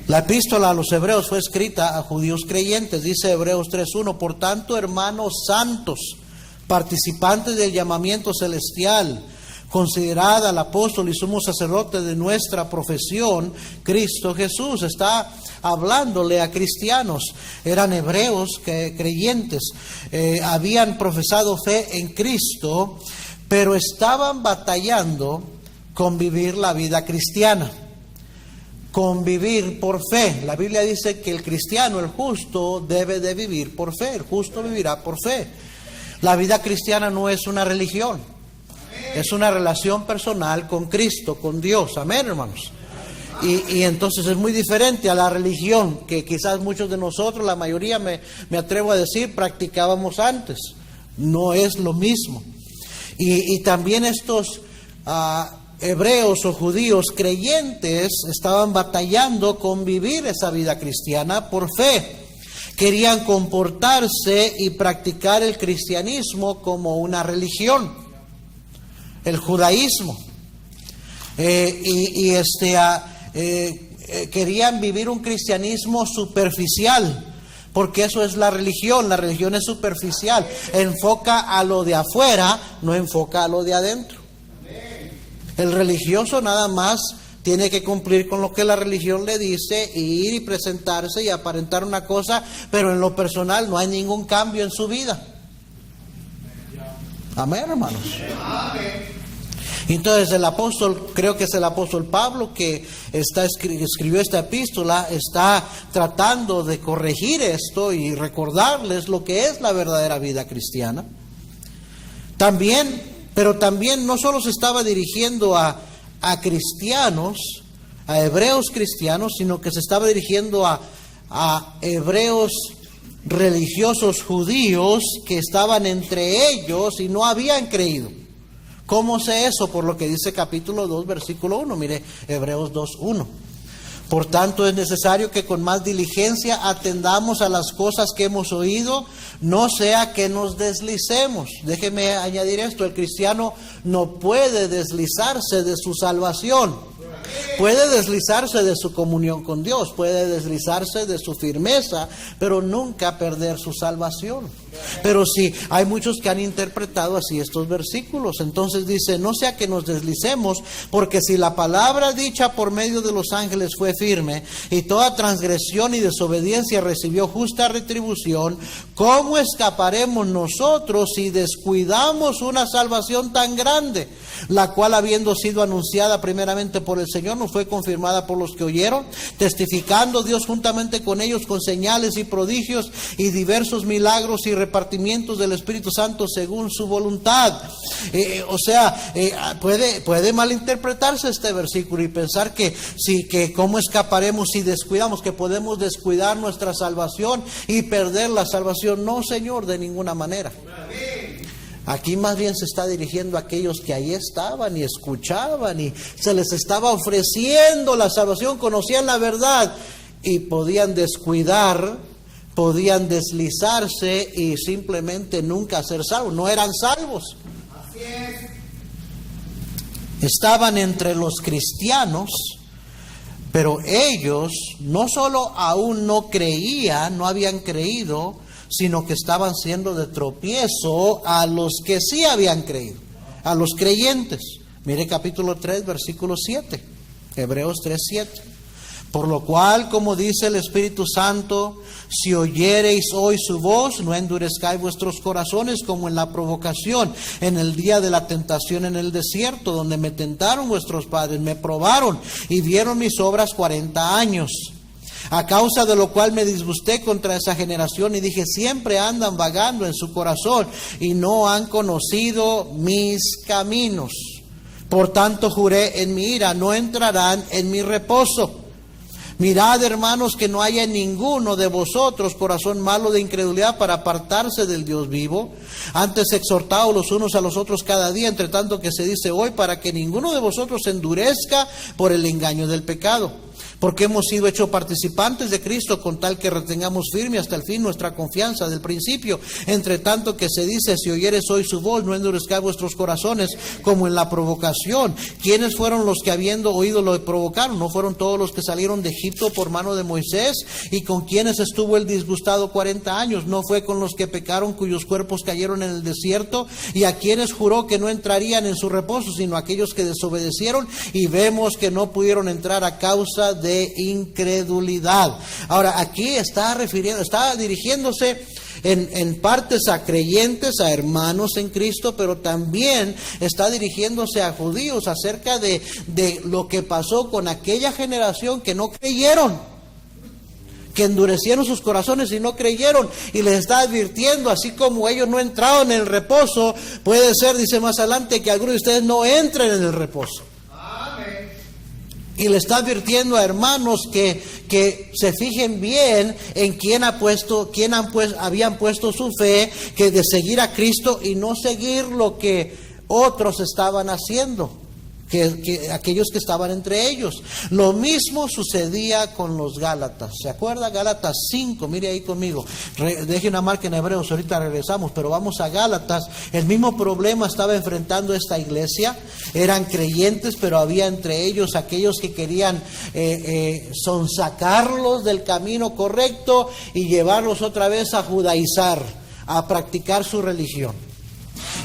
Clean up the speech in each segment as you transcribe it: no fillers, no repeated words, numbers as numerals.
La epístola a los hebreos fue escrita a judíos creyentes. Dice Hebreos 3:1: por tanto, hermanos santos, participantes del llamamiento celestial, considerad al apóstol y sumo sacerdote de nuestra profesión, Cristo Jesús. Está hablándole a cristianos. Eran hebreos creyentes, habían profesado fe en Cristo, pero estaban batallando con vivir la vida cristiana, con vivir por fe. La Biblia dice que el cristiano, el justo, debe de vivir por fe. El justo vivirá por fe. La vida cristiana no es una religión, es una relación personal con Cristo, con Dios. Amén, hermanos. Y entonces es muy diferente a la religión que quizás muchos de nosotros, la mayoría me atrevo a decir, practicábamos antes. No es lo mismo. Y también estos hebreos o judíos creyentes estaban batallando con vivir esa vida cristiana por fe. Querían comportarse y practicar el cristianismo como una religión, el judaísmo. Querían vivir un cristianismo superficial, porque eso es la religión. La religión es superficial, enfoca a lo de afuera, no enfoca a lo de adentro. El religioso nada más tiene que cumplir con lo que la religión le dice, ir y presentarse y aparentar una cosa, pero en lo personal no hay ningún cambio en su vida. Amén, hermanos. Entonces el apóstol, creo que es el apóstol Pablo que escribió esta epístola, está tratando de corregir esto y recordarles lo que es la verdadera vida cristiana. Pero también no solo se estaba dirigiendo a cristianos, a hebreos cristianos, sino que se estaba dirigiendo a hebreos religiosos judíos que estaban entre ellos y no habían creído. ¿Cómo sé eso? Por lo que dice capítulo 2, versículo 1. Mire, Hebreos 2:1. Por tanto, es necesario que con más diligencia atendamos a las cosas que hemos oído, no sea que nos deslicemos. Déjeme añadir esto: el cristiano no puede deslizarse de su salvación. Puede deslizarse de su comunión con Dios, puede deslizarse de su firmeza, pero nunca perder su salvación. Pero sí, hay muchos que han interpretado así estos versículos. Entonces dice: no sea que nos deslicemos, porque si la palabra dicha por medio de los ángeles fue firme, y toda transgresión y desobediencia recibió justa retribución, ¿cómo escaparemos nosotros si descuidamos una salvación tan grande, la cual, habiendo sido anunciada primeramente por el Señor, nos fue confirmada por los que oyeron, testificando Dios juntamente con ellos con señales y prodigios y diversos milagros y repartimientos del Espíritu Santo según su voluntad? Puede malinterpretarse este versículo y pensar que cómo escaparemos si descuidamos, que podemos descuidar nuestra salvación y perder la salvación. No, Señor, de ninguna manera. Aquí más bien se está dirigiendo a aquellos que ahí estaban y escuchaban y se les estaba ofreciendo la salvación, conocían la verdad y podían descuidar, podían deslizarse y simplemente nunca ser salvos. No eran salvos. Así es. Estaban entre los cristianos, pero ellos no solo aún no creían, no habían creído, sino que estaban siendo de tropiezo a los que sí habían creído, a los creyentes. Mire capítulo 3, versículo 7, Hebreos 3:7. Por lo cual, como dice el Espíritu Santo, si oyereis hoy su voz, no endurezcáis vuestros corazones como en la provocación, en el día de la tentación en el desierto, donde me tentaron vuestros padres, me probaron y vieron mis obras 40 años. A causa de lo cual me disgusté contra esa generación y dije: siempre andan vagando en su corazón y no han conocido mis caminos. Por tanto juré en mi ira: no entrarán en mi reposo. Mirad, hermanos, que no haya en ninguno de vosotros corazón malo de incredulidad para apartarse del Dios vivo. Antes exhortaos los unos a los otros cada día, entre tanto que se dice hoy, para que ninguno de vosotros se endurezca por el engaño del pecado. porque hemos sido hechos participantes de Cristo, con tal que retengamos firme hasta el fin nuestra confianza del principio. Entre tanto que se dice, si oyeres hoy su voz, no endurezcáis vuestros corazones como en la provocación. ¿Quiénes fueron los que habiendo oído lo provocaron? ¿No fueron todos los que salieron de Egipto por mano de Moisés? ¿Y con quienes estuvo el disgustado 40 años? ¿No fue con los que pecaron, cuyos cuerpos cayeron en el desierto? ¿Y a quienes juró que no entrarían en su reposo, sino aquellos que desobedecieron? Y vemos que no pudieron entrar a causa de incredulidad. Ahora, aquí está dirigiéndose en partes a creyentes, a hermanos en Cristo, pero también está dirigiéndose a judíos acerca de lo que pasó con aquella generación que no creyeron, que endurecieron sus corazones y no creyeron, y les está advirtiendo, así como ellos no entraron en el reposo, puede ser, dice más adelante, que algunos de ustedes no entren en el reposo. Y le está advirtiendo a hermanos que se fijen bien en habían puesto su fe, que de seguir a Cristo y no seguir lo que otros estaban haciendo, que aquellos que estaban entre ellos. Lo mismo sucedía con los Gálatas. ¿Se acuerda? Gálatas 5, mire ahí conmigo. Deje una marca en Hebreos, ahorita regresamos, pero vamos a Gálatas. El mismo problema estaba enfrentando esta iglesia. Eran creyentes, pero había entre ellos aquellos que querían sonsacarlos del camino correcto y llevarlos otra vez a judaizar, a practicar su religión.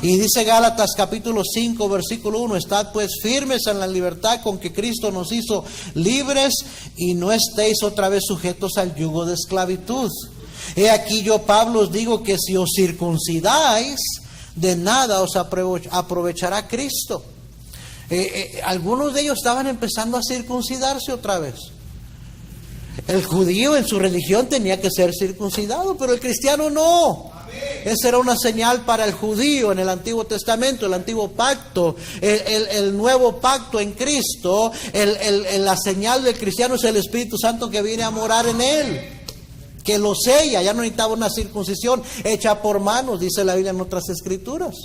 Y dice Gálatas capítulo 5 versículo 1, estad pues firmes en la libertad con que Cristo nos hizo libres, y no estéis otra vez sujetos al yugo de esclavitud. He aquí yo, Pablo, os digo que si os circuncidáis, de nada os aprovechará Cristo. Algunos de ellos estaban empezando a circuncidarse otra vez. El judío en su religión tenía que ser circuncidado, pero el cristiano no. Esa era una señal para el judío en el Antiguo Testamento, el Antiguo Pacto. El nuevo pacto en Cristo, la señal del cristiano es el Espíritu Santo que viene a morar en él, que lo sella. Ya no necesitaba una circuncisión hecha por manos, dice la Biblia en otras escrituras.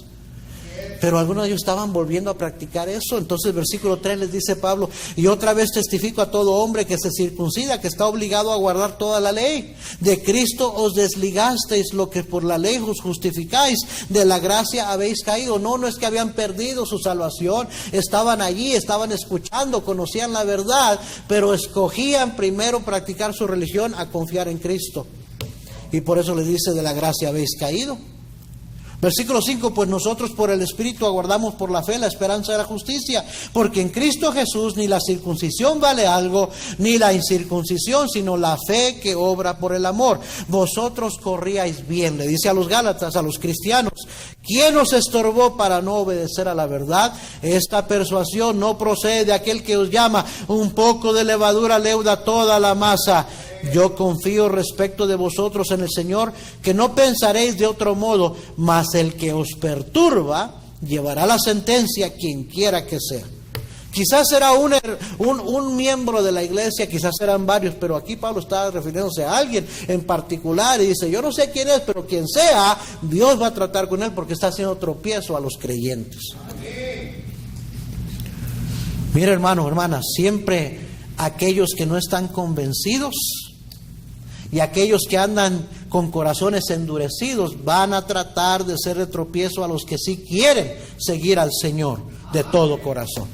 Pero algunos de ellos estaban volviendo a practicar eso. Entonces versículo 3 les dice Pablo, y otra vez testifico a todo hombre que se circuncida, que está obligado a guardar toda la ley. De Cristo os desligasteis, lo que por la ley os justificáis, de la gracia habéis caído. No es que habían perdido su salvación, estaban allí, estaban escuchando, conocían la verdad, pero escogían primero practicar su religión a confiar en Cristo. Y por eso les dice, de la gracia habéis caído. Versículo 5, pues nosotros por el Espíritu aguardamos por la fe la esperanza de la justicia, porque en Cristo Jesús ni la circuncisión vale algo, ni la incircuncisión, sino la fe que obra por el amor. Vosotros corríais bien, le dice a los Gálatas, a los cristianos. ¿Quién os estorbó para no obedecer a la verdad? Esta persuasión no procede de aquel que os llama. Un poco de levadura leuda toda la masa. Yo confío respecto de vosotros en el Señor, que no pensaréis de otro modo, mas el que os perturba llevará la sentencia, quien quiera que sea. Quizás era un miembro de la iglesia, quizás eran varios, pero aquí Pablo está refiriéndose a alguien en particular y dice, yo no sé quién es, pero quien sea, Dios va a tratar con él porque está haciendo tropiezo a los creyentes. Mira, hermano, hermana, siempre aquellos que no están convencidos y aquellos que andan con corazones endurecidos van a tratar de ser de tropiezo a los que sí quieren seguir al Señor de todo corazón.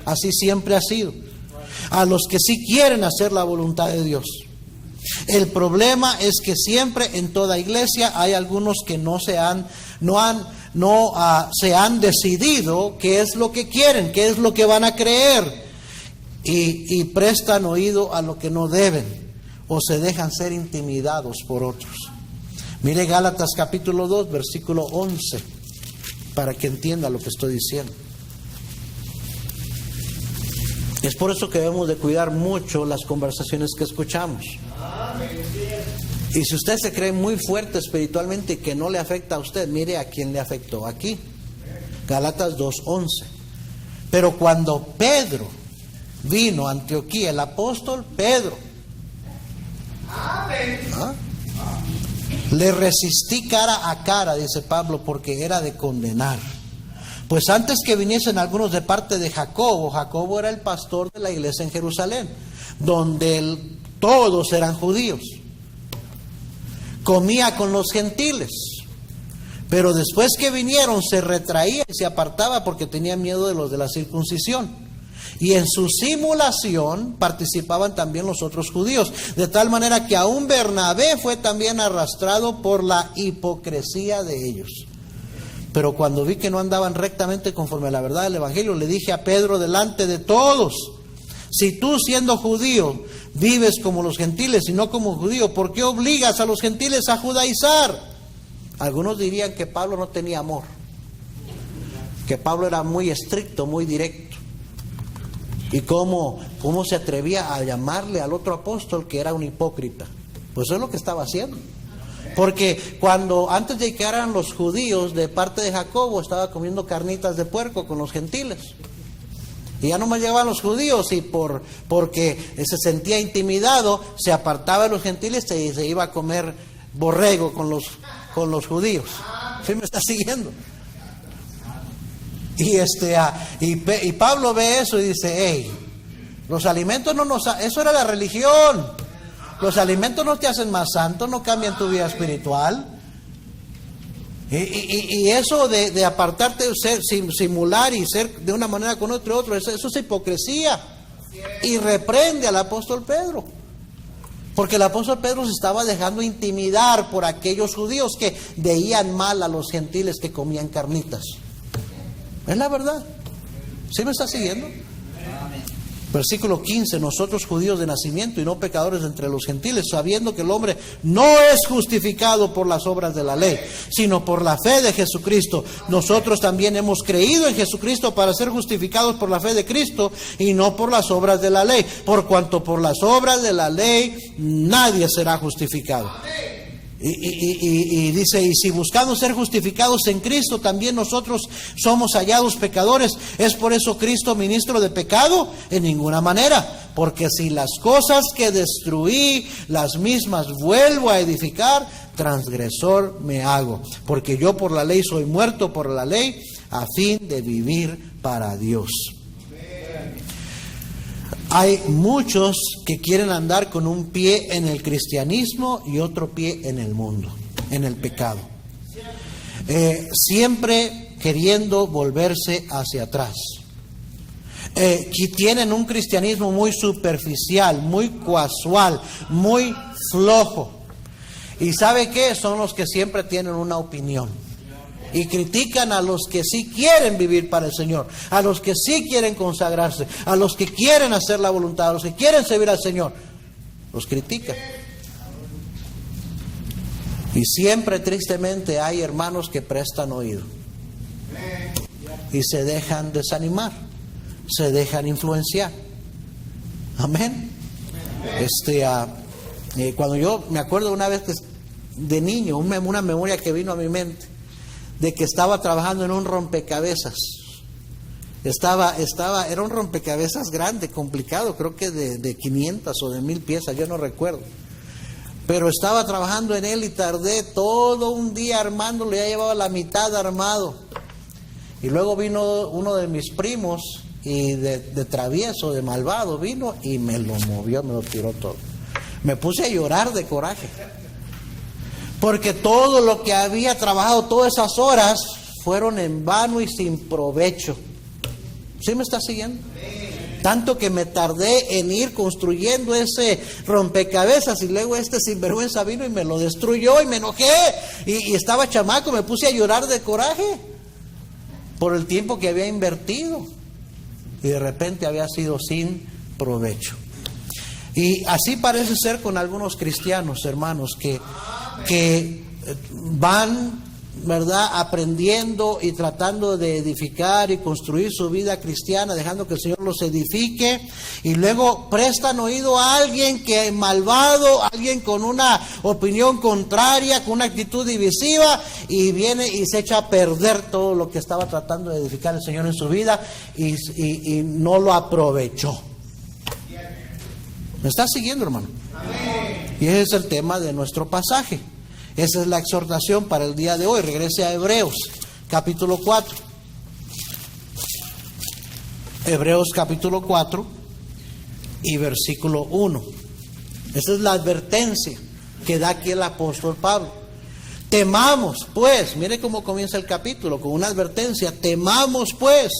Así siempre ha sido. A los que sí quieren hacer la voluntad de Dios. El problema es que siempre en toda iglesia hay algunos que se han decidido qué es lo que quieren, qué es lo que van a creer, y prestan oído a lo que no deben, o se dejan ser intimidados por otros. Mire Gálatas capítulo 2, versículo 11, para que entienda lo que estoy diciendo. Es por eso que debemos de cuidar mucho las conversaciones que escuchamos. Y si usted se cree muy fuerte espiritualmente y que no le afecta a usted, mire a quién le afectó aquí. Gálatas 2:11. Pero cuando Pedro vino a Antioquía, el apóstol Pedro, le resistí cara a cara, dice Pablo, porque era de condenar. Pues antes que viniesen algunos de parte de Jacobo, Jacobo era el pastor de la iglesia en Jerusalén, donde todos eran judíos. Comía con los gentiles, pero después que vinieron se retraía y se apartaba porque tenía miedo de los de la circuncisión. Y en su simulación participaban también los otros judíos, de tal manera que aún Bernabé fue también arrastrado por la hipocresía de ellos. Pero cuando vi que no andaban rectamente conforme a la verdad del evangelio, le dije a Pedro delante de todos: si tú, siendo judío, vives como los gentiles y no como judío, ¿por qué obligas a los gentiles a judaizar? Algunos dirían que Pablo no tenía amor, que Pablo era muy estricto, muy directo. ¿Y cómo se atrevía a llamarle al otro apóstol que era un hipócrita? Pues eso es lo que estaba haciendo. Porque antes de que eran los judíos de parte de Jacobo, estaba comiendo carnitas de puerco con los gentiles. Y ya no más llegaban los judíos, y porque se sentía intimidado, se apartaba de los gentiles y se iba a comer borrego con los judíos. ¿Sí me está siguiendo? Y Pablo ve eso y dice: hey, los alimentos eso era la religión. Los alimentos no te hacen más santo, no cambian tu vida espiritual. Y eso de apartarte, simular y ser de una manera con otro, eso es hipocresía. Y reprende al apóstol Pedro. Porque el apóstol Pedro se estaba dejando intimidar por aquellos judíos que veían mal a los gentiles que comían carnitas. Es la verdad. ¿Sí me está siguiendo? Versículo 15: nosotros judíos de nacimiento y no pecadores entre los gentiles, sabiendo que el hombre no es justificado por las obras de la ley, sino por la fe de Jesucristo. Nosotros también hemos creído en Jesucristo para ser justificados por la fe de Cristo y no por las obras de la ley, por cuanto por las obras de la ley nadie será justificado. Y dice: y si buscando ser justificados en Cristo, también nosotros somos hallados pecadores, ¿es por eso Cristo ministro de pecado? En ninguna manera, porque si las cosas que destruí, las mismas vuelvo a edificar, transgresor me hago, porque yo por la ley soy muerto por la ley, a fin de vivir para Dios. Hay muchos que quieren andar con un pie en el cristianismo y otro pie en el mundo, en el pecado. Siempre queriendo volverse hacia atrás. Que tienen un cristianismo muy superficial, muy casual, muy flojo. ¿Y sabe qué? Son los que siempre tienen una opinión. Y critican a los que sí quieren vivir para el Señor, a los que sí quieren consagrarse, a los que quieren hacer la voluntad, a los que quieren servir al Señor. Los critican. Y siempre, tristemente, hay hermanos que prestan oído y se dejan desanimar, se dejan influenciar. Amén. Cuando yo me acuerdo una vez que de niño, una memoria que vino a mi mente, de que estaba trabajando en un rompecabezas. Era un rompecabezas grande, complicado, creo que de 500 o de 1000 piezas, yo no recuerdo. Pero estaba trabajando en él y tardé todo un día armándolo, ya llevaba la mitad armado. Y luego vino uno de mis primos y de travieso, de malvado, vino y me lo movió, me lo tiró todo. Me puse a llorar de coraje. Porque todo lo que había trabajado todas esas horas fueron en vano y sin provecho. ¿Sí me está siguiendo? Tanto que me tardé en ir construyendo ese rompecabezas y luego este sinvergüenza vino y me lo destruyó y me enojé. Y estaba chamaco, me puse a llorar de coraje por el tiempo que había invertido. Y de repente había sido sin provecho. Y así parece ser con algunos cristianos, hermanos, que van, ¿verdad?, aprendiendo y tratando de edificar y construir su vida cristiana, dejando que el Señor los edifique, y luego prestan oído a alguien que es malvado, alguien con una opinión contraria, con una actitud divisiva, y viene y se echa a perder todo lo que estaba tratando de edificar el Señor en su vida y no lo aprovechó. ¿Me está siguiendo, hermano? Amén. Y ese es el tema de nuestro pasaje. Esa es la exhortación para el día de hoy. Regrese a Hebreos, capítulo 4. Hebreos capítulo 4 y versículo 1. Esa es la advertencia que da aquí el apóstol Pablo. Temamos pues, mire cómo comienza el capítulo, con una advertencia. Temamos pues,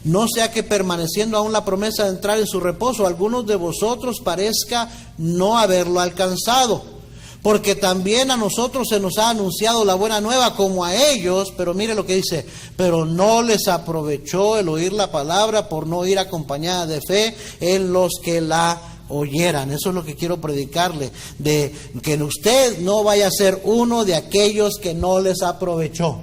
no sea que permaneciendo aún la promesa de entrar en su reposo, algunos de vosotros parezca no haberlo alcanzado. Porque también a nosotros se nos ha anunciado la buena nueva como a ellos, pero mire lo que dice, pero no les aprovechó el oír la palabra por no ir acompañada de fe en los que la oyeran. Eso es lo que quiero predicarle, de que usted no vaya a ser uno de aquellos que no les aprovechó.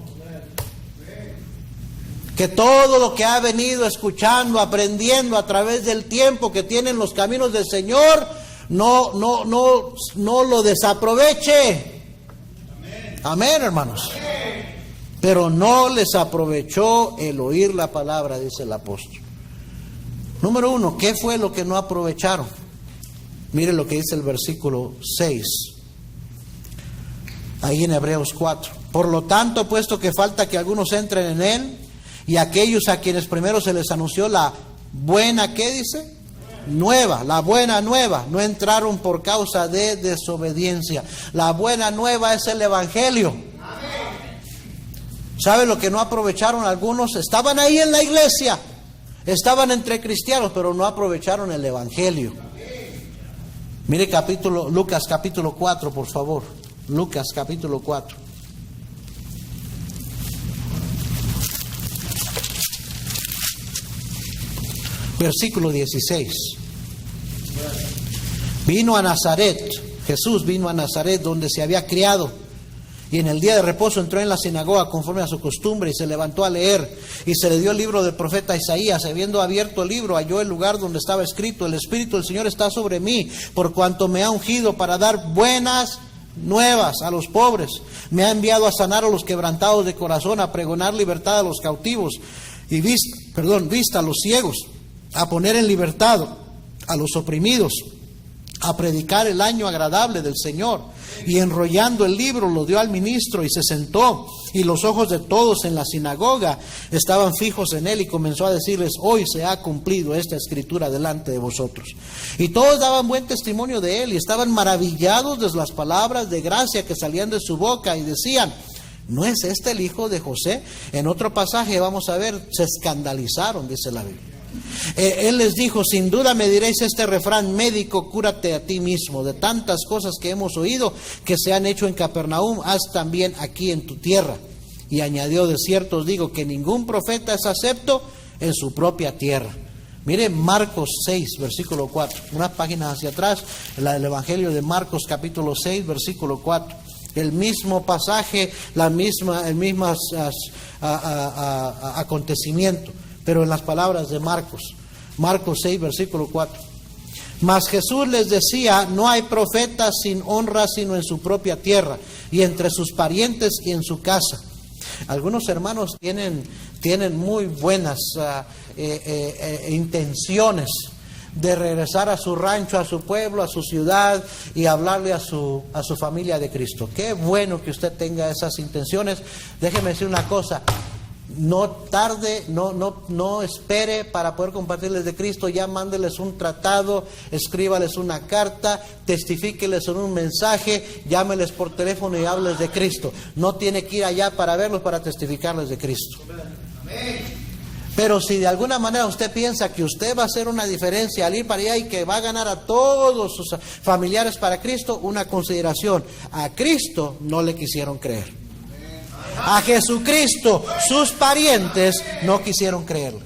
Que todo lo que ha venido escuchando, aprendiendo a través del tiempo que tienen los caminos del Señor, no lo desaproveche. Amén, hermanos. Pero no les aprovechó el oír la palabra, dice el apóstol. Número 1, ¿qué fue lo que no aprovecharon? Mire lo que dice el versículo 6, ahí en Hebreos 4. Por lo tanto, puesto que falta que algunos entren en él, y aquellos a quienes primero se les anunció la buena, ¿qué dice? Nueva, la buena nueva, no entraron por causa de desobediencia. La buena nueva es el evangelio. ¿Sabe lo que no aprovecharon algunos? Estaban ahí en la iglesia, estaban entre cristianos, pero no aprovecharon el evangelio. Mire Lucas capítulo 4, por favor. Lucas capítulo 4. Versículo 16. Vino a Nazaret, Jesús vino a Nazaret donde se había criado. Y en el día de reposo entró en la sinagoga conforme a su costumbre y se levantó a leer. Y se le dio el libro del profeta Isaías. Habiendo abierto el libro, halló el lugar donde estaba escrito: el Espíritu del Señor está sobre mí, por cuanto me ha ungido para dar buenas nuevas a los pobres. Me ha enviado a sanar a los quebrantados de corazón, a pregonar libertad a los cautivos y vista a los ciegos, a poner en libertad a los oprimidos, a predicar el año agradable del Señor. Y enrollando el libro lo dio al ministro y se sentó, y los ojos de todos en la sinagoga estaban fijos en él, y comenzó a decirles: hoy se ha cumplido esta escritura delante de vosotros. Y todos daban buen testimonio de él y estaban maravillados de las palabras de gracia que salían de su boca, y decían: ¿no es este el hijo de José? En otro pasaje vamos a ver, se escandalizaron, dice la Biblia. Él les dijo: sin duda me diréis este refrán: médico, cúrate a ti mismo. De tantas cosas que hemos oído que se han hecho en Capernaum, haz también aquí en tu tierra. Y añadió: de cierto os digo que ningún profeta es acepto en su propia tierra. Mire Marcos 6, versículo 4. Unas páginas hacia atrás, la del Evangelio de Marcos capítulo 6, versículo 4. El mismo pasaje, el mismo acontecimiento, pero en las palabras de Marcos. Marcos 6, versículo 4. Mas Jesús les decía: no hay profeta sin honra sino en su propia tierra, y entre sus parientes y en su casa. Algunos hermanos tienen muy buenas intenciones de regresar a su rancho, a su pueblo, a su ciudad y hablarle a su familia de Cristo. Qué bueno que usted tenga esas intenciones. Déjeme decir una cosa: no tarde, no espere para poder compartirles de Cristo. Ya mándeles un tratado, escríbales una carta, testifíqueles en un mensaje, llámeles por teléfono y hábleles de Cristo. No tiene que ir allá para verlos, para testificarles de Cristo. Pero si de alguna manera usted piensa que usted va a hacer una diferencia al ir para allá y que va a ganar a todos sus familiares para Cristo, una consideración: a Cristo no le quisieron creer. A Jesucristo sus parientes no quisieron creerle.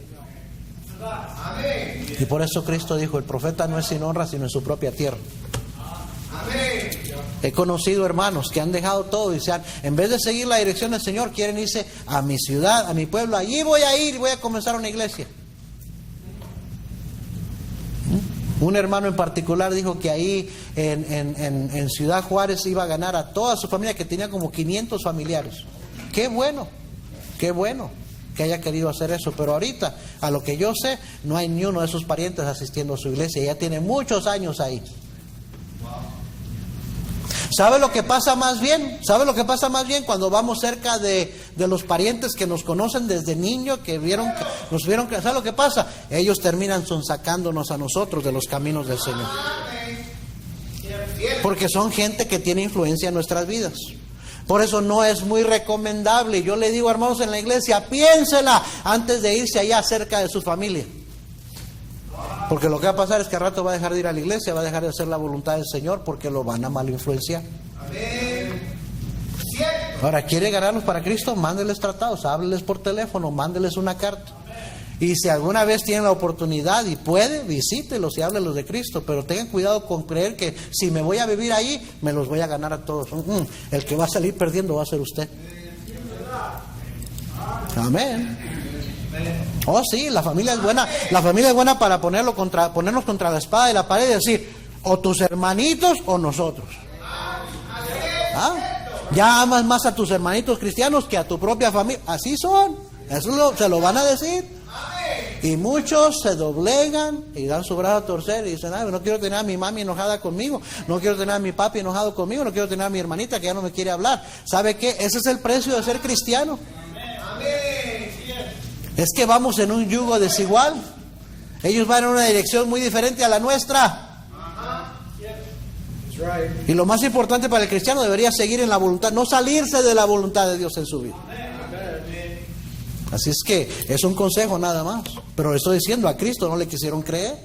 Y por eso Cristo dijo: el profeta no es sin honra sino en su propia tierra. He conocido hermanos que han dejado todo y en vez de seguir la dirección del Señor, quieren irse a mi ciudad, a mi pueblo. Allí voy a ir y voy a comenzar una iglesia. Un hermano en particular dijo que ahí en Ciudad Juárez iba a ganar a toda su familia, que tenía como 500 familiares. Qué bueno que haya querido hacer eso, pero ahorita, a lo que yo sé, no hay ni uno de sus parientes asistiendo a su iglesia. Ya tiene muchos años ahí. ¿Sabe lo que pasa más bien? ¿Sabe lo que pasa más bien cuando vamos cerca de los parientes que nos conocen desde niño, nos vieron? ¿Sabe lo que pasa? Ellos terminan sonsacándonos a nosotros de los caminos del Señor. Porque son gente que tiene influencia en nuestras vidas. Por eso no es muy recomendable. Yo le digo, hermanos, en la iglesia, piénsela antes de irse allá cerca de su familia. Porque lo que va a pasar es que al rato va a dejar de ir a la iglesia, va a dejar de hacer la voluntad del Señor porque lo van a mal influenciar. Ahora, ¿quiere ganarlos para Cristo? Mándeles tratados, hábleles por teléfono, mándeles una carta. Y si alguna vez tienen la oportunidad y puede, visítelos y háblelos de Cristo. Pero tengan cuidado con creer que si me voy a vivir ahí, me los voy a ganar a todos. El que va a salir perdiendo va a ser usted. Amén. Oh, sí, la familia es buena. La familia es buena para ponernos contra la espada de la pared y decir, o tus hermanitos o nosotros. Ya amas más a tus hermanitos cristianos que a tu propia familia. Así son. Eso se lo van a decir. Y muchos se doblegan y dan su brazo a torcer y dicen, no quiero tener a mi mami enojada conmigo, no quiero tener a mi papi enojado conmigo, no quiero tener a mi hermanita que ya no me quiere hablar. ¿Sabe qué? Ese es el precio de ser cristiano. Es que vamos en un yugo desigual. Ellos van en una dirección muy diferente a la nuestra. Y lo más importante para el cristiano debería seguir en la voluntad, no salirse de la voluntad de Dios en su vida. Así es que es un consejo nada más. Pero le estoy diciendo, a Cristo no le quisieron creer.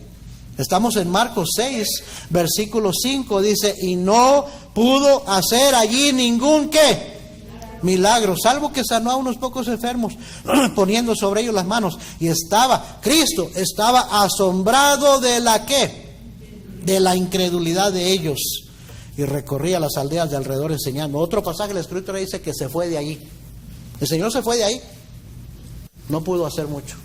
Estamos en Marcos 6, versículo 5, dice, y no pudo hacer allí ningún ¿qué? Milagro, salvo que sanó a unos pocos enfermos, poniendo sobre ellos las manos. Y Cristo estaba asombrado de la ¿qué? De la incredulidad de ellos. Y recorría las aldeas de alrededor enseñando. Otro pasaje de la Escritura dice que se fue de allí. El Señor se fue de ahí. No pudo hacer mucho.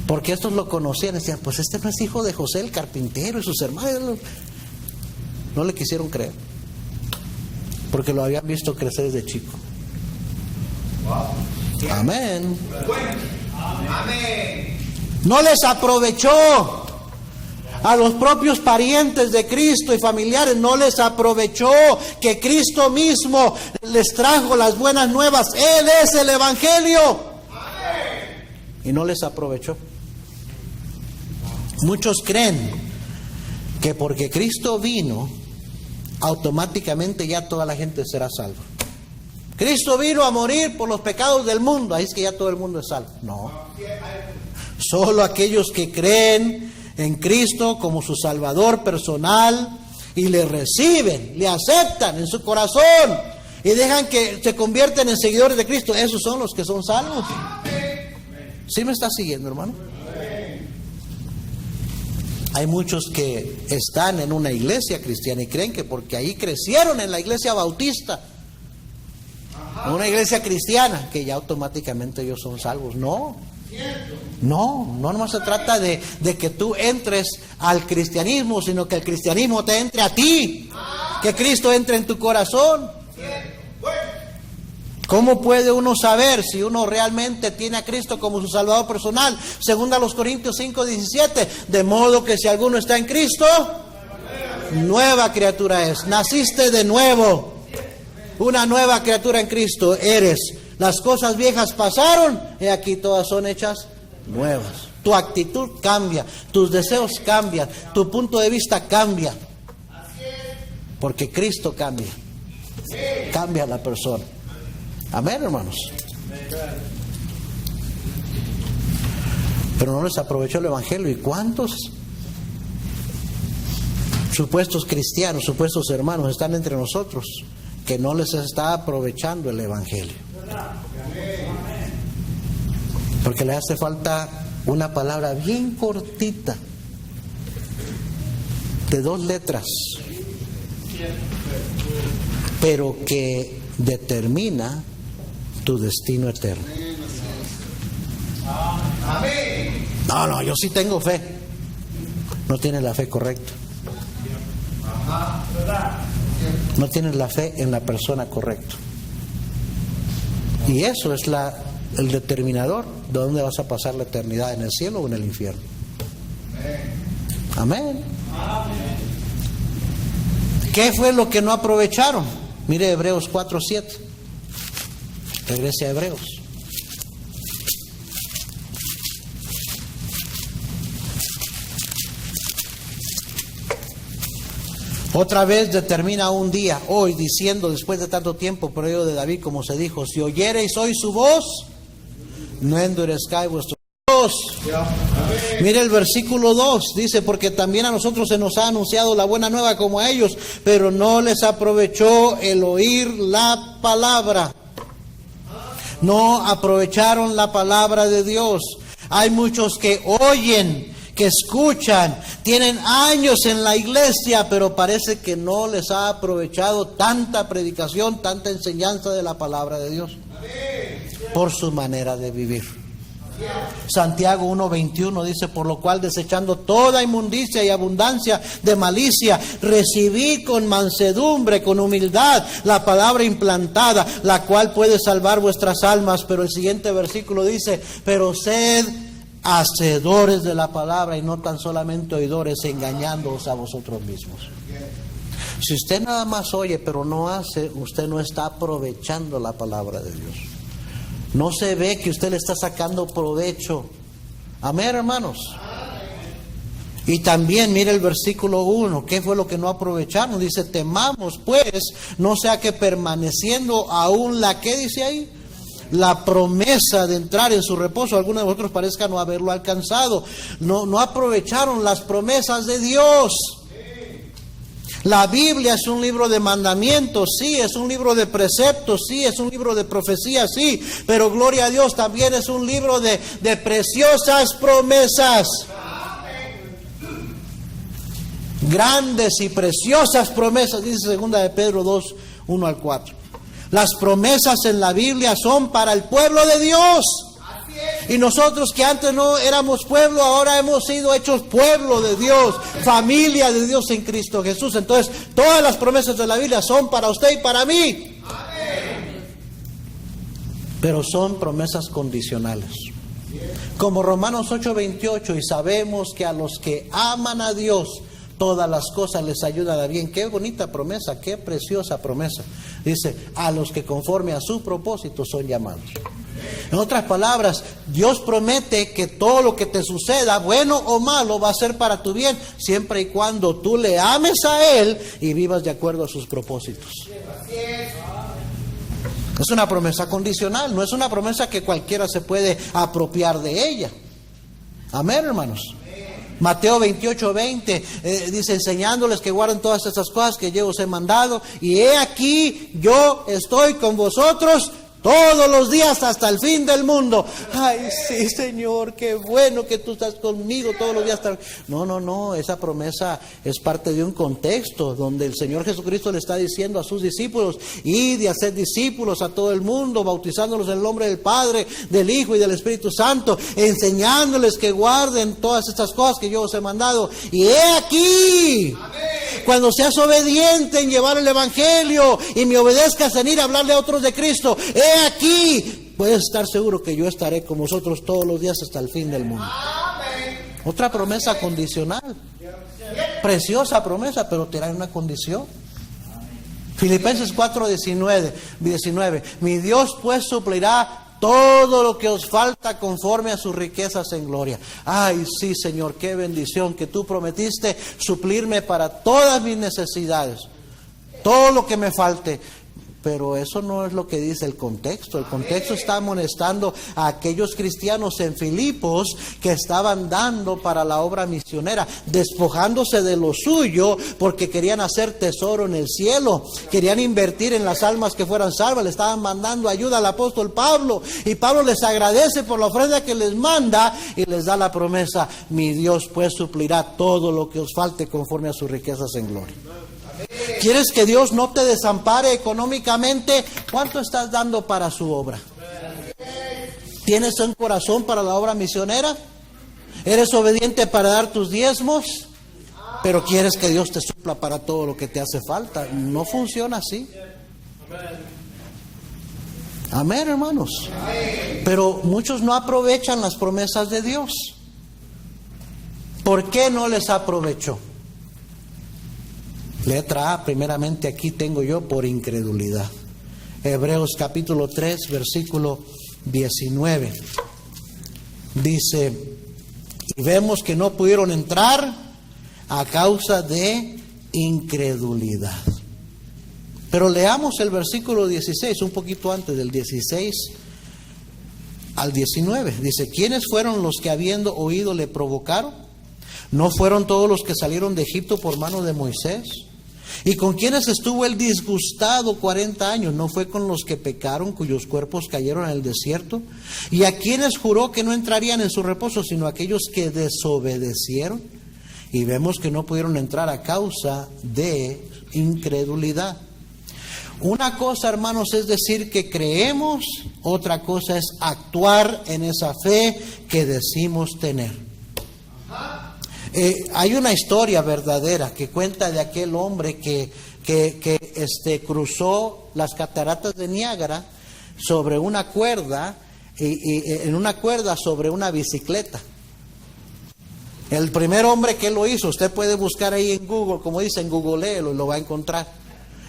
Porque estos lo conocían, decían, pues este no es hijo de José el carpintero y sus hermanos. No le quisieron creer. Porque lo habían visto crecer desde chico. Amén. No les aprovechó. A los propios parientes de Cristo y familiares no les aprovechó que Cristo mismo les trajo las buenas nuevas. Él es el Evangelio. Y no les aprovechó. Muchos creen que porque Cristo vino, automáticamente ya toda la gente será salva. Cristo vino a morir por los pecados del mundo, ahí es que ya todo el mundo es salvo. No. Solo aquellos que creen en Cristo como su Salvador personal y le reciben, le aceptan en su corazón y dejan que se convierten en seguidores de Cristo, esos son los que son salvos. ¿Sí me está siguiendo, hermano? Hay muchos que están en una iglesia cristiana y creen que porque ahí crecieron en la iglesia bautista, una iglesia cristiana, que ya automáticamente ellos son salvos. No nomás se trata de que tú entres al cristianismo, sino que el cristianismo te entre a ti, que Cristo entre en tu corazón. ¿Cómo puede uno saber si uno realmente tiene a Cristo como su Salvador personal? Segunda a los Corintios 5:17, de modo que si alguno está en Cristo, nueva criatura es. Naciste de nuevo, una nueva criatura en Cristo eres. Las cosas viejas pasaron y aquí todas son hechas nuevas. Tu actitud cambia, tus deseos cambian, tu punto de vista cambia. Porque Cristo cambia a la persona. Amén, hermanos. Pero no les aprovechó el Evangelio. ¿Y cuántos supuestos cristianos, supuestos hermanos están entre nosotros que no les está aprovechando el Evangelio? Porque le hace falta una palabra bien cortita, de 2 letras, pero que determina tu destino eterno. No, yo sí tengo fe. No tienes la fe correcta. No tienes la fe en la persona correcta. Y eso es el determinador de dónde vas a pasar la eternidad, en el cielo o en el infierno. Amén. ¿Qué fue lo que no aprovecharon? Mire Hebreos 4:7. Regrese a Hebreos. Otra vez determina un día, hoy, diciendo, después de tanto tiempo, por ello de David, como se dijo: si oyereis hoy su voz, no endurezcáis vuestros ojos. Mire el versículo 2, dice: porque también a nosotros se nos ha anunciado la buena nueva como a ellos, pero no les aprovechó el oír la palabra. No aprovecharon la palabra de Dios. Hay muchos que oyen, que escuchan, tienen años en la iglesia, pero parece que no les ha aprovechado tanta predicación, tanta enseñanza de la palabra de Dios, por su manera de vivir. Santiago 1:21 dice: por lo cual, desechando toda inmundicia y abundancia de malicia, recibid con mansedumbre, con humildad, la palabra implantada, la cual puede salvar vuestras almas. Pero el siguiente versículo dice: pero sed hacedores de la palabra y no tan solamente oidores, engañándoos a vosotros mismos. Si usted nada más oye pero no hace, usted no está aprovechando la palabra de Dios. No se ve que usted le está sacando provecho. Amén, hermanos. Y también mire el versículo 1, ¿qué fue lo que no aprovecharon? Dice: temamos pues, no sea que permaneciendo aún la, ¿qué dice ahí? La promesa de entrar en su reposo, algunos de vosotros parezca no haberlo alcanzado. No aprovecharon las promesas de Dios. La Biblia es un libro de mandamientos, sí, es un libro de preceptos, sí, es un libro de profecías, sí, pero gloria a Dios, también es un libro de preciosas promesas. Grandes y preciosas promesas, dice 2 de Pedro 2:1-4. Las promesas en la Biblia son para el pueblo de Dios. Y nosotros que antes no éramos pueblo, ahora hemos sido hechos pueblo de Dios, familia de Dios en Cristo Jesús. Entonces, todas las promesas de la Biblia son para usted y para mí. Pero son promesas condicionales. Como Romanos 8:28, y sabemos que a los que aman a Dios, todas las cosas les ayudan a bien. Qué bonita promesa, qué preciosa promesa. Dice: a los que conforme a su propósito son llamados. En otras palabras, Dios promete que todo lo que te suceda, bueno o malo, va a ser para tu bien, siempre y cuando tú le ames a Él y vivas de acuerdo a sus propósitos. Es una promesa condicional, no es una promesa que cualquiera se puede apropiar de ella. Amén, hermanos. Mateo 28:20 dice: enseñándoles que guarden todas esas cosas que yo os he mandado, y he aquí, yo estoy con vosotros todos los días hasta el fin del mundo. Ay, sí, Señor, qué bueno que tú estás conmigo todos los días. No, esa promesa es parte de un contexto donde el Señor Jesucristo le está diciendo a sus discípulos: id y haced discípulos a todo el mundo, bautizándolos en el nombre del Padre, del Hijo y del Espíritu Santo, enseñándoles que guarden todas estas cosas que yo os he mandado. Y he aquí, cuando seas obediente en llevar el Evangelio y me obedezcas en ir a hablarle a otros de Cristo, he aquí, puedes estar seguro que yo estaré con vosotros todos los días hasta el fin del mundo. Otra promesa condicional, preciosa promesa, pero tiene una condición. Filipenses 4:19, mi Dios pues suplirá todo lo que os falta conforme a sus riquezas en gloria. Ay, sí, Señor, qué bendición que tú prometiste suplirme para todas mis necesidades, todo lo que me falte. Pero eso no es lo que dice el contexto. El contexto está amonestando a aquellos cristianos en Filipos que estaban dando para la obra misionera, despojándose de lo suyo porque querían hacer tesoro en el cielo, querían invertir en las almas que fueran salvas. Le estaban mandando ayuda al apóstol Pablo, y Pablo les agradece por la ofrenda que les manda y les da la promesa: mi Dios pues suplirá todo lo que os falte conforme a sus riquezas en gloria. ¿Quieres que Dios no te desampare económicamente? ¿Cuánto estás dando para su obra? ¿Tienes un corazón para la obra misionera? ¿Eres obediente para dar tus diezmos? Pero quieres que Dios te supla para todo lo que te hace falta. No funciona así. Amén, hermanos. Pero muchos no aprovechan las promesas de Dios. ¿Por qué no les aprovechó? Letra A, primeramente aquí tengo yo por incredulidad. Hebreos capítulo 3, versículo 19. Dice, y vemos que no pudieron entrar a causa de incredulidad. Pero leamos el versículo 16, un poquito antes del 16 al 19. Dice, ¿quiénes fueron los que habiendo oído le provocaron? ¿No fueron todos los que salieron de Egipto por mano de Moisés? ¿Y con quienes estuvo él disgustado 40 años? ¿No fue con los que pecaron, cuyos cuerpos cayeron en el desierto? ¿Y a quienes juró que no entrarían en su reposo, sino aquellos que desobedecieron? Y vemos que no pudieron entrar a causa de incredulidad. Una cosa, hermanos, es decir que creemos, otra cosa es actuar en esa fe que decimos tener. Hay una historia verdadera que cuenta de aquel hombre que cruzó las cataratas de Niágara sobre una cuerda, en una cuerda sobre una bicicleta. El primer hombre que lo hizo, usted puede buscar ahí en Google, como dicen, googleelo y lo va a encontrar.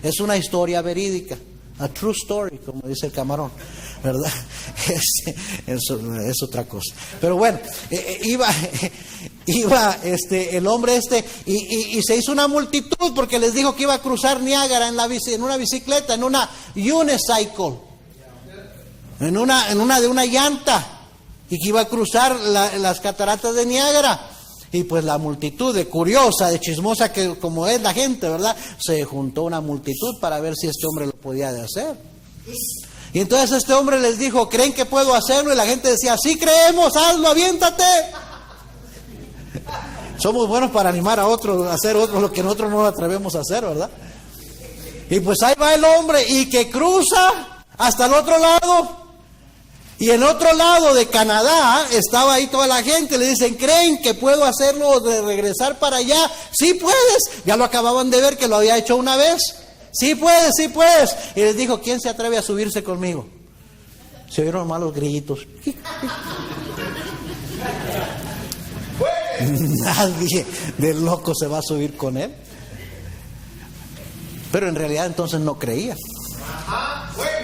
Es una historia verídica, a true story, como dice el camarón, ¿verdad? Es otra cosa. Pero bueno, iba el hombre y se hizo una multitud porque les dijo que iba a cruzar Niágara en una bicicleta, en una unicycle, en una de una llanta, y que iba a cruzar las cataratas de Niágara. Y pues la multitud, de curiosa, de chismosa, que como es la gente, ¿verdad? Se juntó una multitud para ver si este hombre lo podía hacer. Y entonces este hombre les dijo, ¿creen que puedo hacerlo? Y la gente decía, sí creemos, hazlo, aviéntate. Somos buenos para animar a otros a hacer lo que nosotros no nos atrevemos a hacer, ¿verdad? Y pues ahí va el hombre y que cruza hasta el otro lado. Y en otro lado de Canadá estaba ahí toda la gente. Le dicen, ¿creen que puedo hacerlo de regresar para allá? Sí puedes. Ya lo acababan de ver que lo había hecho una vez. Sí puedes, sí puedes. Y les dijo, ¿quién se atreve a subirse conmigo? Se oyeron malos grillitos. Nadie de loco se va a subir con él. Pero en realidad entonces no creía.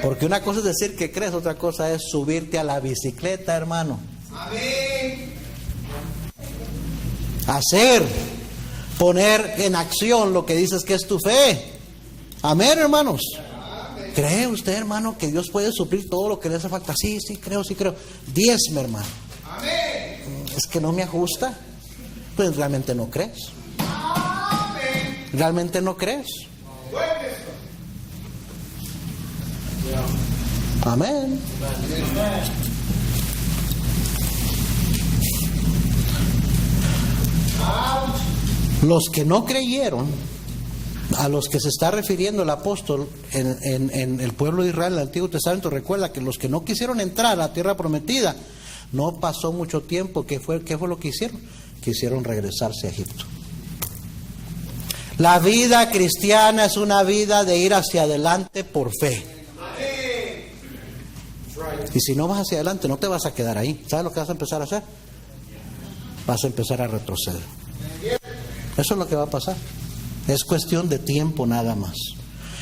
Porque una cosa es decir que crees, otra cosa es subirte a la bicicleta, hermano. Amén. Hacer, poner en acción lo que dices que es tu fe. Amén, hermanos. Amén. ¿Cree usted, hermano, que Dios puede suplir todo lo que le hace falta? Sí, sí creo, sí creo. Diezme, hermano. Amén. Es que no me ajusta. Pues realmente no crees. Amén. Realmente no crees. Amén. Los que no creyeron, a los que se está refiriendo el apóstol en el pueblo de Israel en el Antiguo Testamento, recuerda que los que no quisieron entrar a la tierra prometida, no pasó mucho tiempo. ¿Qué fue lo que hicieron? Quisieron regresarse a Egipto. La vida cristiana es una vida de ir hacia adelante por fe. Y si no vas hacia adelante, no te vas a quedar ahí. ¿Sabes lo que vas a empezar a hacer? Vas a empezar a retroceder. Eso es lo que va a pasar. Es cuestión de tiempo nada más.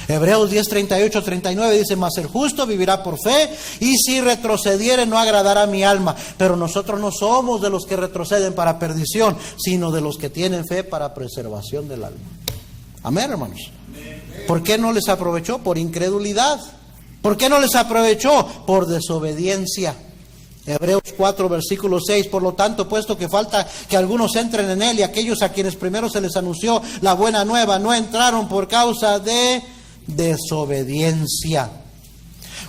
Hebreos 10, 38, 39 dice, mas el justo vivirá por fe, y si retrocediere no agradará a mi alma. Pero nosotros no somos de los que retroceden para perdición, sino de los que tienen fe para preservación del alma. Amén, hermanos. ¿Por qué no les aprovechó? Por incredulidad. ¿Por qué no les aprovechó? Por desobediencia. Hebreos 4, versículo 6. Por lo tanto, puesto que falta que algunos entren en él, y aquellos a quienes primero se les anunció la buena nueva no entraron por causa de desobediencia.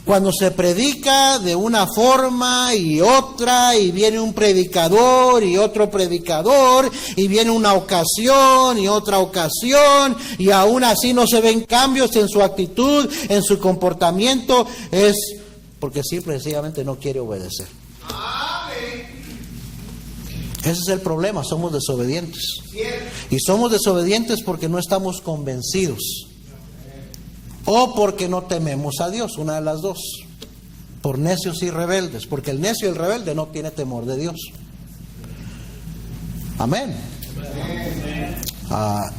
Cuando se predica de una forma y otra, y viene un predicador y otro predicador, y viene una ocasión y otra ocasión, y aún así no se ven cambios en su actitud, en su comportamiento, es porque simple y sencillamente no quiere obedecer. Ese es el problema, somos desobedientes. Y somos desobedientes porque no estamos convencidos. O porque no tememos a Dios, una de las dos. Por necios y rebeldes, porque el necio y el rebelde no tiene temor de Dios. Amén.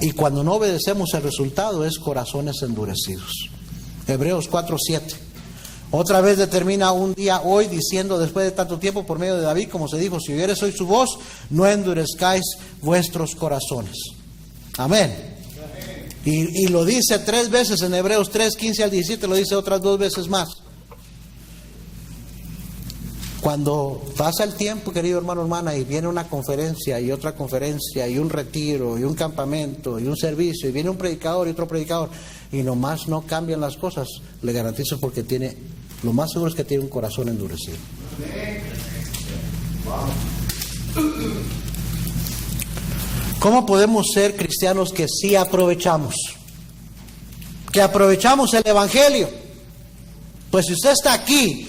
Y cuando no obedecemos, el resultado es corazones endurecidos. Hebreos 4:7. Otra vez determina un día hoy, diciendo después de tanto tiempo por medio de David, como se dijo, si oyeres hoy su voz, no endurezcáis vuestros corazones. Amén. Y lo dice 3 veces en Hebreos 3:15 al 17, lo dice otras 2 veces más. Cuando pasa el tiempo, querido hermano, hermana, y viene una conferencia y otra conferencia y un retiro y un campamento y un servicio y viene un predicador y otro predicador y nomás no cambian las cosas, le garantizo porque tiene, lo más seguro es que tiene un corazón endurecido. ¿Cómo podemos ser cristianos que sí aprovechamos? Que aprovechamos el Evangelio. Pues si usted está aquí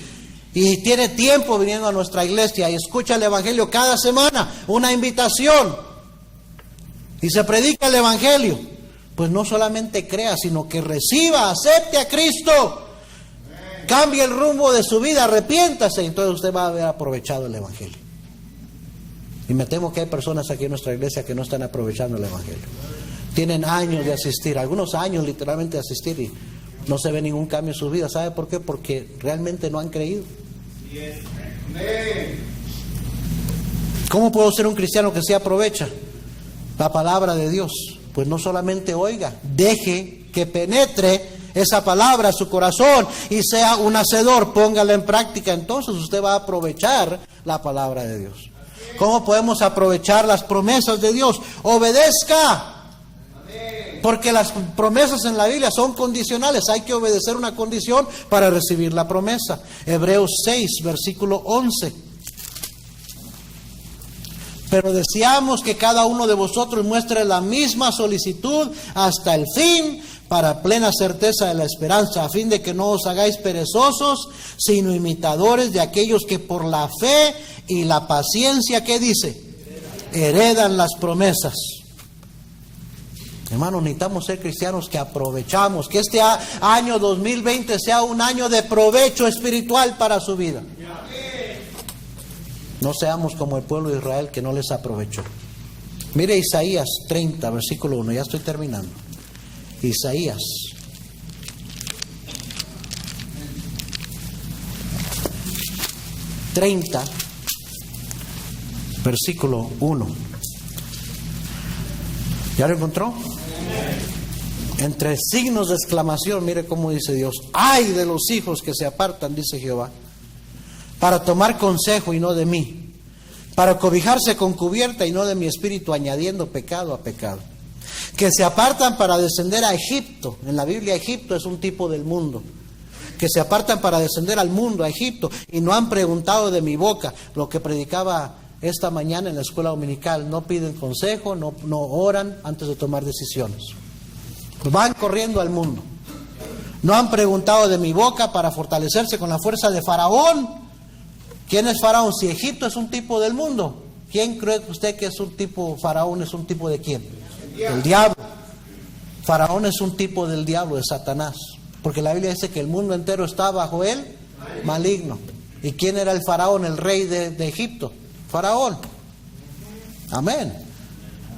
y tiene tiempo viniendo a nuestra iglesia y escucha el Evangelio cada semana, una invitación, y se predica el Evangelio, pues no solamente crea, sino que reciba, acepte a Cristo, cambie el rumbo de su vida, arrepiéntase, y entonces usted va a haber aprovechado el Evangelio. Y me temo que hay personas aquí en nuestra iglesia que no están aprovechando el Evangelio. Tienen años de asistir, algunos años literalmente de asistir, y no se ve ningún cambio en sus vidas. ¿Sabe por qué? Porque realmente no han creído. ¿Cómo puedo ser un cristiano que se aprovecha la palabra de Dios? Pues no solamente oiga, deje que penetre esa palabra a su corazón y sea un hacedor, póngala en práctica. Entonces usted va a aprovechar la palabra de Dios. ¿Cómo podemos aprovechar las promesas de Dios? Obedezca. Porque las promesas en la Biblia son condicionales. Hay que obedecer una condición para recibir la promesa. Hebreos 6, versículo 11. Pero deseamos que cada uno de vosotros muestre la misma solicitud hasta el fin, para plena certeza de la esperanza, a fin de que no os hagáis perezosos, sino imitadores de aquellos que por la fe y la paciencia, ¿qué dice? Heredan las promesas. Hermanos, necesitamos ser cristianos que aprovechamos, que este año 2020 sea un año de provecho espiritual para su vida. No seamos como el pueblo de Israel que no les aprovechó. Mire Isaías 30, versículo 1, ya estoy terminando. Isaías 30, versículo 1. ¿Ya lo encontró? Entre signos de exclamación, mire cómo dice Dios: ¡ay de los hijos que se apartan, dice Jehová, para tomar consejo y no de mí, para cobijarse con cubierta y no de mi espíritu, añadiendo pecado a pecado? Que se apartan para descender a Egipto. En la Biblia Egipto es un tipo del mundo. Que se apartan para descender al mundo, a Egipto, y no han preguntado de mi boca. Lo que predicaba esta mañana en la escuela dominical: no piden consejo, no oran antes de tomar decisiones. Pues van corriendo al mundo. No han preguntado de mi boca para fortalecerse con la fuerza de Faraón. ¿Quién es Faraón? Si Egipto es un tipo del mundo, ¿quién cree usted que es un tipo? Faraón es un tipo de ¿quién? El diablo. Faraón es un tipo del diablo, de Satanás. Porque la Biblia dice que el mundo entero está bajo él maligno. ¿Y quién era el faraón, el rey de Egipto? Faraón. Amén.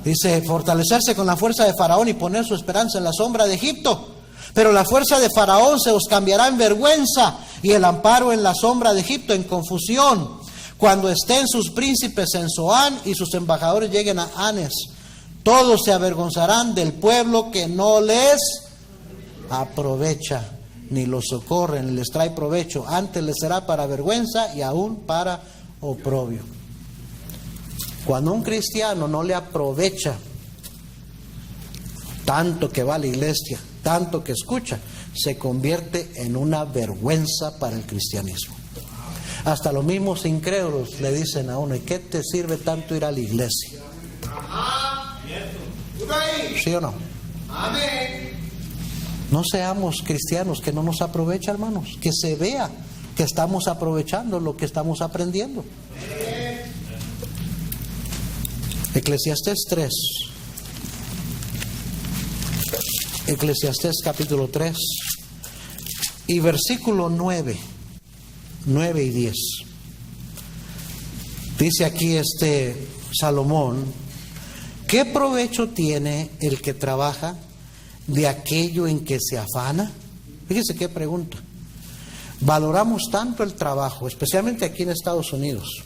Dice: fortalecerse con la fuerza de Faraón y poner su esperanza en la sombra de Egipto. Pero la fuerza de Faraón se os cambiará en vergüenza, y el amparo en la sombra de Egipto en confusión, cuando estén sus príncipes en Zoán y sus embajadores lleguen a Anes. Todos se avergonzarán del pueblo que no les aprovecha, ni los socorre, ni les trae provecho. Antes les será para vergüenza y aún para oprobio. Cuando un cristiano no le aprovecha, tanto que va a la iglesia, tanto que escucha, se convierte en una vergüenza para el cristianismo. Hasta los mismos incrédulos le dicen a uno: ¿y qué te sirve tanto ir a la iglesia? ¿Sí o no? No seamos cristianos que no nos aprovecha, hermanos. Que se vea que estamos aprovechando lo que estamos aprendiendo. Eclesiastés 3. Eclesiastés capítulo 3 y versículo 9 y 10. Dice aquí Salomón: ¿Qué provecho tiene el que trabaja de aquello en que se afana? Fíjese qué pregunta. Valoramos tanto el trabajo, especialmente aquí en Estados Unidos.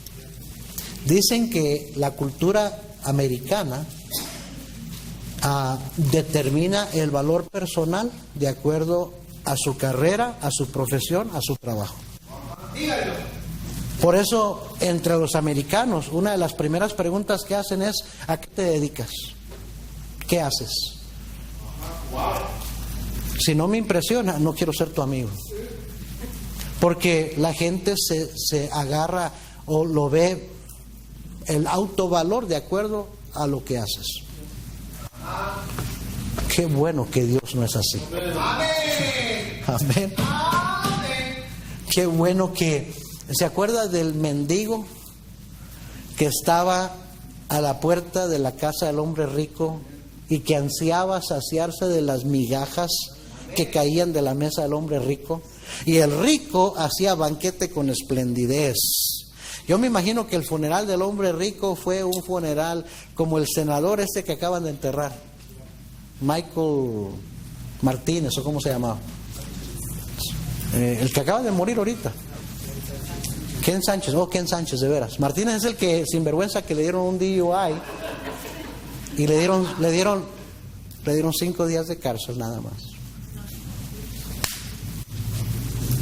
Dicen que la cultura americana determina el valor personal de acuerdo a su carrera, a su profesión, a su trabajo. Por eso, entre los americanos, una de las primeras preguntas que hacen es: ¿a qué te dedicas? ¿Qué haces? Si no me impresiona, no quiero ser tu amigo. Porque la gente se agarra o lo ve el autovalor de acuerdo a lo que haces. Qué bueno que Dios no es así. Amén. Qué bueno que... ¿Se acuerda del mendigo que estaba a la puerta de la casa del hombre rico y que ansiaba saciarse de las migajas que caían de la mesa del hombre rico? Y el rico hacía banquete con esplendidez. Yo me imagino que el funeral del hombre rico fue un funeral como el senador que acaban de enterrar, Michael Martínez, o cómo se llamaba, el que acaba de morir ahorita, Ken Sánchez, de veras. Martínez es el que, sinvergüenza, que le dieron un DUI y le dieron 5 días de cárcel nada más.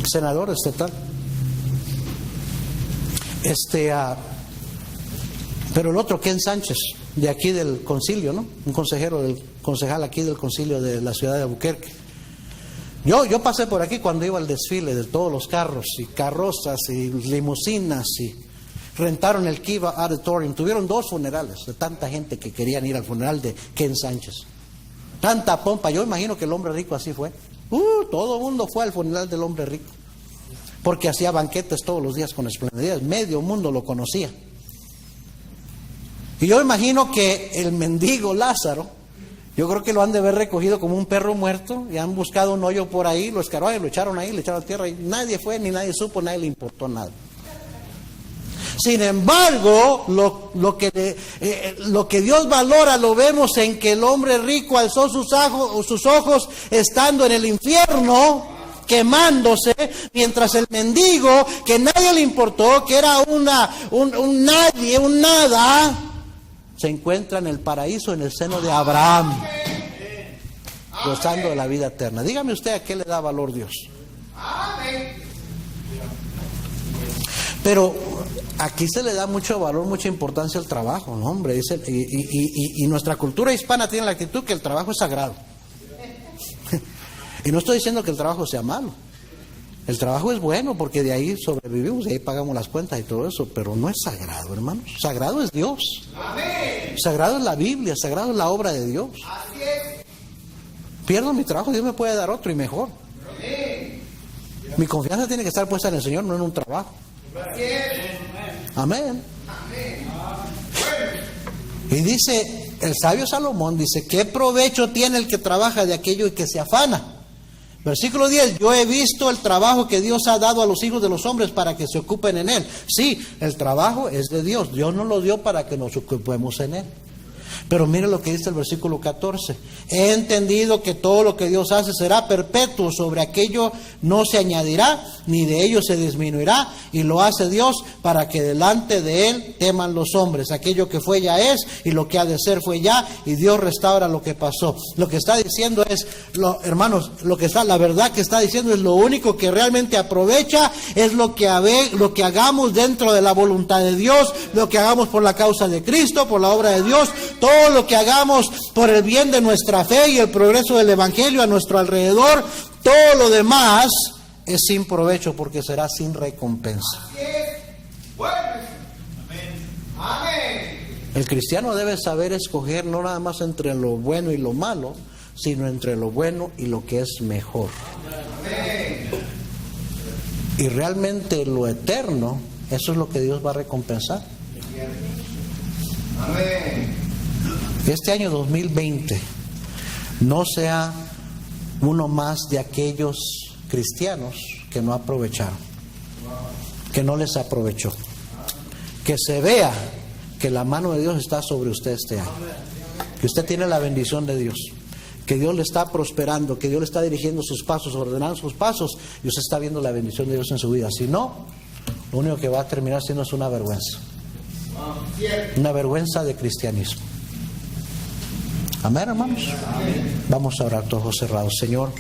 Senador estatal. Pero el otro, Ken Sánchez, de aquí del concilio, ¿no? Un concejal aquí del concilio de la ciudad de Albuquerque. Yo pasé por aquí cuando iba al desfile de todos los carros y carrozas y limusinas, y rentaron el Kiva Auditorium. Tuvieron 2 funerales de tanta gente que querían ir al funeral de Ken Sánchez. Tanta pompa. Yo imagino que el hombre rico así fue. Todo el mundo fue al funeral del hombre rico, porque hacía banquetes todos los días con esplendidez. Medio mundo lo conocía. Y yo imagino que el mendigo Lázaro, yo creo que lo han de haber recogido como un perro muerto y han buscado un hoyo por ahí, lo escarbaron y lo echaron ahí, le echaron tierra y nadie fue, ni nadie supo, nadie le importó nada. Sin embargo, lo que Dios valora lo vemos en que el hombre rico alzó sus ojos estando en el infierno, quemándose, mientras el mendigo, que nadie le importó, que era un nadie, un nada, se encuentra en el paraíso, en el seno de Abraham, gozando de la vida eterna. Dígame usted, ¿a qué le da valor Dios? Pero aquí se le da mucho valor, mucha importancia al trabajo, ¿no, hombre? Dice, y nuestra cultura hispana tiene la actitud que el trabajo es sagrado. Y no estoy diciendo que el trabajo sea malo. El trabajo es bueno porque de ahí sobrevivimos, de ahí pagamos las cuentas y todo eso, pero no es sagrado, hermanos. Sagrado es Dios. Sagrado es la Biblia, sagrado es la obra de Dios. Pierdo mi trabajo, Dios me puede dar otro y mejor. Mi confianza tiene que estar puesta en el Señor, no en un trabajo. Amén. Y dice el sabio Salomón, dice: ¿qué provecho tiene el que trabaja de aquello y que se afana? Versículo 10, yo he visto el trabajo que Dios ha dado a los hijos de los hombres para que se ocupen en él. Sí, el trabajo es de Dios. Dios nos lo dio para que nos ocupemos en él. Pero mire lo que dice el versículo 14. He entendido que todo lo que Dios hace será perpetuo, sobre aquello no se añadirá, ni de ello se disminuirá, y lo hace Dios para que delante de él teman los hombres. Aquello que fue ya es, y lo que ha de ser fue ya, y Dios restaura lo que pasó. Lo que está diciendo es, hermanos, la verdad que está diciendo es: lo único que realmente aprovecha es lo que hagamos dentro de la voluntad de Dios, lo que hagamos por la causa de Cristo, por la obra de Dios. Todo lo que hagamos por el bien de nuestra fe y el progreso del Evangelio a nuestro alrededor, todo lo demás es sin provecho, porque será sin recompensa. El cristiano debe saber escoger no nada más entre lo bueno y lo malo, sino entre lo bueno y lo que es mejor. Y realmente lo eterno, eso es lo que Dios va a recompensar. Este año 2020 no sea uno más de aquellos cristianos que no aprovecharon, que no les aprovechó. Que se vea que la mano de Dios está sobre usted este año. que usted tiene la bendición de Dios, que Dios le está prosperando, que Dios le está dirigiendo sus pasos, ordenando sus pasos, y usted está viendo la bendición de Dios en su vida. Si no, lo único que va a terminar siendo es una vergüenza. Una vergüenza de cristianismo. Amén, hermanos. Vamos a orar todos cerrados. Señor,